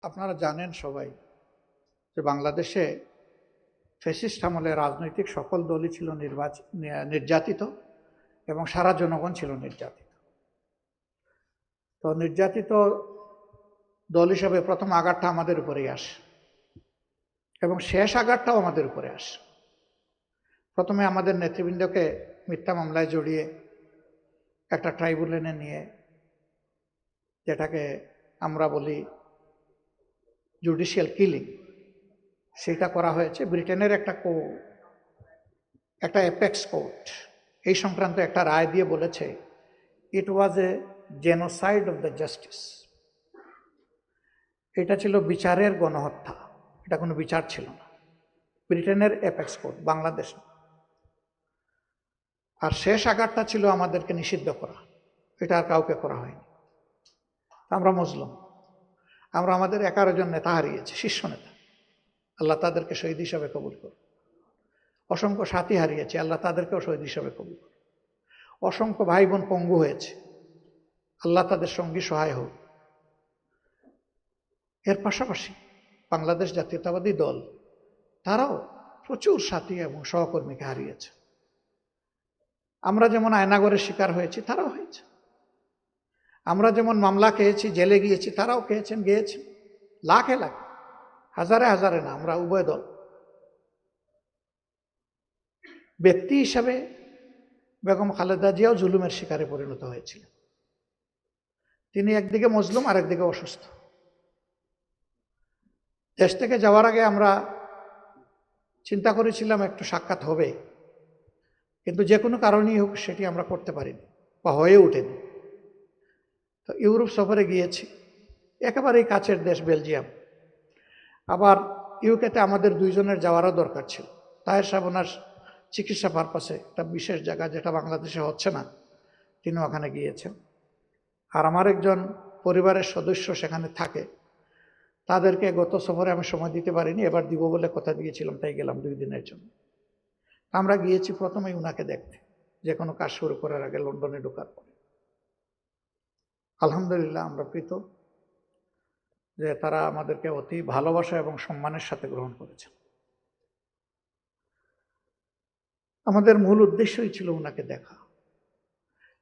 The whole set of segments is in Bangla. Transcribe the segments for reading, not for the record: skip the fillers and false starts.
আপনারা জানেন সবাই যে বাংলাদেশে ফ্যাসিস্ট আমলে রাজনৈতিক সকল দলই ছিল নির্যাতিত এবং সারা জনগণ ছিল নির্যাতিত। তো নির্যাতিত দল হিসাবে প্রথম আঘাতটা আমাদের উপরেই আসে এবং শেষ আঘাতটাও আমাদের উপরে আসে। প্রথমে আমাদের নেতৃবৃন্দকে মিথ্যা মামলায় জড়িয়ে একটা ট্রাইব্যুনালে নিয়ে, যেটাকে আমরা বলি জুডিশিয়াল কিলিং, সেটা করা হয়েছে। ব্রিটেনের একটা অ্যাপেক্স কোর্ট এই সংক্রান্ত একটা রায় দিয়ে বলেছে it was a genocide of the justice. এটা ছিল বিচারের গণহত্যা, এটা কোনো বিচার ছিল না। ব্রিটেনের অ্যাপেক্স কোর্ট, বাংলাদেশ। আর শেষ আঘাতটা ছিল আমাদেরকে নিষিদ্ধ করা, এটা আর কাউকে করা হয়নি। আমরা মুসলিম, আমরা আমাদের 11 জন নেতা হারিয়েছি, শীর্ষ নেতা, আল্লাহ তাদেরকে শহীদ হিসাবে কবুল করুন। অসংখ্য সাথী হারিয়েছে, আল্লাহ তাদেরকেও শহীদ হিসাবে কবুল করুন। অসংখ্য ভাই বোন পঙ্গু হয়েছে, আল্লাহ তাদের সঙ্গী সহায় হোক। এর পাশাপাশি বাংলাদেশ জাতীয়তাবাদী দল তারাও প্রচুর সাথী এবং সহকর্মীকে হারিয়েছে। আমরা যেমন আয়নাগরের শিকার হয়েছি, তারাও হয়েছে। আমরা যেমন মামলা খেয়েছি, জেলে গিয়েছি, তারাও খেয়েছেন, গিয়েছেন। লাখে লাখে, হাজারে হাজারে না, আমরা উভয় দল। ব্যক্তি হিসাবে বেগম খালেদা জিয়াও জুলুমের শিকারে পরিণত হয়েছিল। তিনি একদিকে মজলুম, আর একদিকে অসুস্থ। দেশ থেকে যাওয়ার আগে আমরা চিন্তা করেছিলাম একটু সাক্ষাৎ হবে, কিন্তু যে কোনো কারণেই হোক সেটি আমরা করতে পারিনি বা হয়ে ওঠেনি। তো ইউরোপ সফরে গিয়েছি, একেবারেই কাছের দেশ বেলজিয়াম। আবার ইউকেতে আমাদের 2 জনের যাওয়ারও দরকার ছিল। তাহের সাহেব ওনার চিকিৎসা পারপাসে একটা বিশেষ জায়গা, যেটা বাংলাদেশে হচ্ছে না, তিনি ওখানে গিয়েছেন। আর আমার একজন পরিবারের সদস্য সেখানে থাকে, তাদেরকে গত সফরে আমি সময় দিতে পারিনি, এবার দিব বলে কথা দিয়েছিলাম, তাই গেলাম 2 দিনের জন্য। আমরা গিয়েছি প্রথমেই উনাকে দেখতে, যে কোনো কাজ শুরু করার আগে লন্ডনে ঢোকার পরে। আলহামদুলিল্লাহ আমরা কৃত যে তারা আমাদেরকে অতি ভালোবাসা এবং সম্মানের সাথে গ্রহণ করেছেন। আমাদের মূল উদ্দেশ্যই ছিল উনাকে দেখা,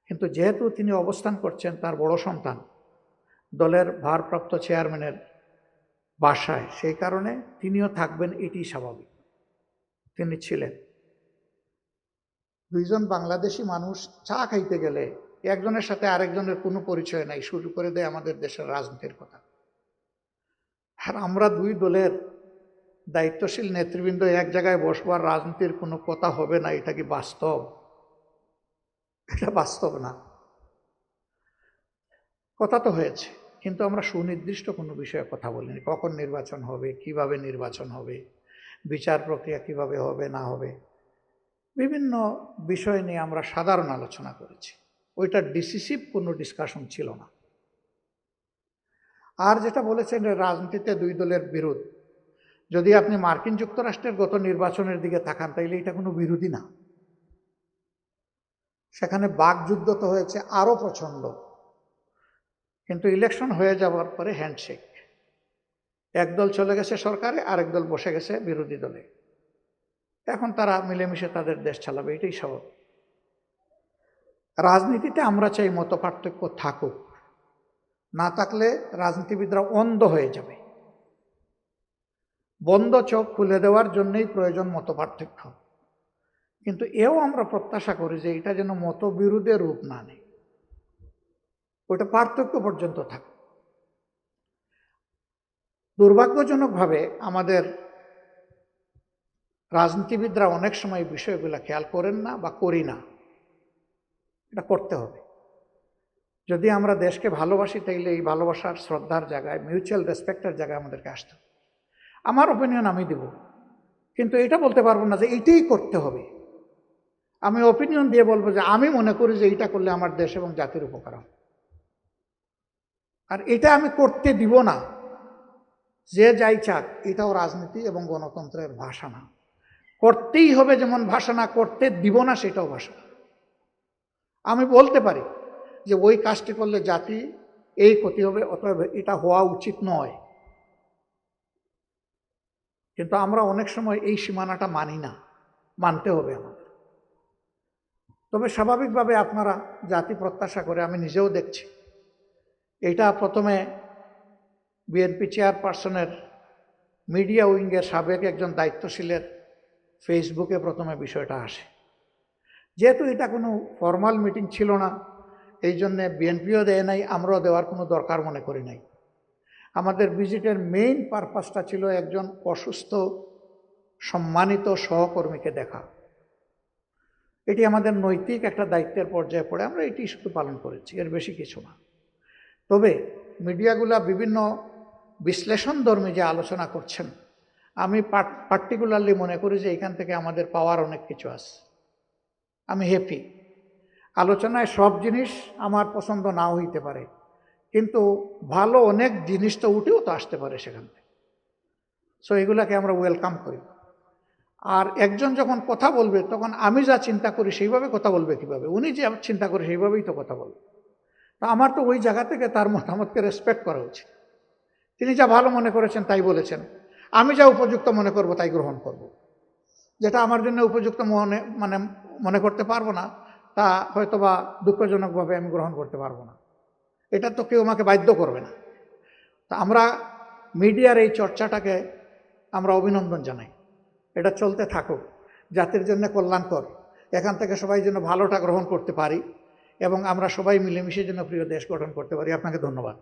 কিন্তু যেহেতু তিনি অবস্থান করছেন তার বড় সন্তান দলের ভারপ্রাপ্ত চেয়ারম্যানের বাসায়, সেই কারণে তিনিও থাকবেন, এটি স্বাভাবিক। তিনি ছিলেন। 2 জন বাংলাদেশি মানুষ চা খাইতে গেলে একজনের সাথে আরেকজনের কোনো পরিচয় নাই, শুরু করে দেয় আমাদের দেশের রাজনীতির কথা। আর আমরা 2 দলের দায়িত্বশীল নেতৃবৃন্দ এক জায়গায় বসবার, রাজনীতির কোনো কথা হবে না, এটা কি বাস্তব? এটা বাস্তব না। কথা তো হয়েছে, কিন্তু আমরা সুনির্দিষ্ট কোনো বিষয়ে কথা বলিনি। কখন নির্বাচন হবে, কিভাবে নির্বাচন হবে, বিচার প্রক্রিয়া কিভাবে হবে না হবে, বিভিন্ন বিষয় নিয়ে আমরা সাধারণ আলোচনা করেছি। ওইটা ডিসিসিভ কোনো ডিসকাশন ছিল না। আর যেটা বলেছেন রাজনীতিতে 2 দলের বিরোধ, যদি আপনি মার্কিন যুক্তরাষ্ট্রের গত নির্বাচনের দিকে তাকান, তাইলে এটা কোনো বিরোধী না। সেখানে বাকযুদ্ধ তো হয়েছে আরো প্রচন্ড, কিন্তু ইলেকশন হয়ে যাওয়ার পরে হ্যান্ডশেক। একদল চলে গেছে সরকারে, আরেক দল বসে গেছে বিরোধী দলে। এখন তারা মিলেমিশে তাদের দেশ চালাবে, এটাই স্বাভাবিক। রাজনীতিতে আমরা চাই মত পার্থক্য থাকুক, না থাকলে রাজনীতিবিদরা অন্ধ হয়ে যাবে। বন্ধ চোখ খুলে দেওয়ার জন্যই প্রয়োজন মত পার্থক্য, কিন্তু এও আমরা প্রত্যাশা করি যে এটা যেন মতবিরোধের রূপ না নেয়, ওটা পার্থক্য পর্যন্ত থাকে। দুর্ভাগ্যজনকভাবে আমাদের রাজনীতিবিদরা অনেক সময় বিষয়গুলো খেয়াল করেন না বা করি না। এটা করতে হবে। যদি আমরা দেশকে ভালোবাসি, তাইলে এই ভালোবাসার, শ্রদ্ধার জায়গায়, মিউচুয়াল রেসপেক্টের জায়গায় আমাদেরকে আসতে হবে। আমার ওপিনিয়ন আমি দেব, কিন্তু এটা বলতে পারবো না যে এইটাই করতে হবে। আমি ওপিনিয়ন দিয়ে বলবো যে আমি মনে করি যে এইটা করলে আমার দেশ এবং জাতির উপকার হবে, আর এটা আমি করতে দিব না। যে যাই চাক, এটাও রাজনীতি এবং গণতন্ত্রের ভাষা না। করতেই হবে যেমন ভাষা না, করতে দিব না সেটাও ভাষা। আমি বলতে পারি যে ওই কাজটি করলে জাতি এই ক্ষতি হবে, অতএব এটা হওয়া উচিত নয়, কিন্তু আমরা অনেক সময় এই সীমানাটা মানি না, মানতে হবে আমাদের। তবে স্বাভাবিকভাবে আপনারা জাতি প্রত্যাশা করে, আমি নিজেও দেখছি, এটা প্রথমে বিএনপি চেয়ারপারসনের মিডিয়া উইংয়ের সাবেক একজন দায়িত্বশীলের ফেসবুকে প্রথমে বিষয়টা আসে। যেহেতু এটা কোনো ফর্মাল মিটিং ছিল না, এই জন্যে বিএনপিও দেয় নাই, আমরাও দেওয়ার কোনো দরকার মনে করি নাই। আমাদের ভিজিটের মেইন পারপাসটা ছিল একজন অসুস্থ সম্মানিত সহকর্মীকে দেখা। এটি আমাদের নৈতিক একটা দায়িত্বের পর্যায়ে পড়ে, আমরা এটি শুধু পালন করেছি, এর বেশি কিছু না। তবে মিডিয়াগুলা বিভিন্ন বিশ্লেষণধর্মী যে আলোচনা করছেন, আমি পার্টিকুলারলি মনে করি যে এখান থেকে আমাদের পাওয়ার অনেক কিছু আছে। আমি হ্যাপি। আলোচনায় সব জিনিস আমার পছন্দ নাও হইতে পারে, কিন্তু ভালো অনেক জিনিস তো উঠেও তো আসতে পারে সেখান থেকে। সো এগুলাকে আমরা ওয়েলকাম করি। আর একজন যখন কথা বলবে, তখন আমি যা চিন্তা করি সেইভাবে কথা বলবে কিভাবে? উনি যে চিন্তা করে সেইভাবেই তো কথা বলবে। তা আমার তো ওই জায়গা থেকে তার মতামতকে রেসপেক্ট করা উচিত। তিনি যা ভালো মনে করেছেন তাই বলেছেন, আমি যা উপযুক্ত মনে করব তাই গ্রহণ করব। যেটা আমার জন্য উপযুক্ত মনে করতে পারবো না, তা হয়তোবা দুঃখজনকভাবে আমি গ্রহণ করতে পারবো না। এটা তো কেউ আমাকে বাধ্য করবে না। তা আমরা মিডিয়ার এই চর্চাটাকে আমরা অভিনন্দন জানাই। এটা চলতে থাকুক, জাতির জন্য কল্যাণকর। এখান থেকে সবাই যেন ভালোটা গ্রহণ করতে পারি এবং আমরা সবাই মিলেমিশে যেন প্রিয় দেশ গঠন করতে পারি। আপনাকে ধন্যবাদ।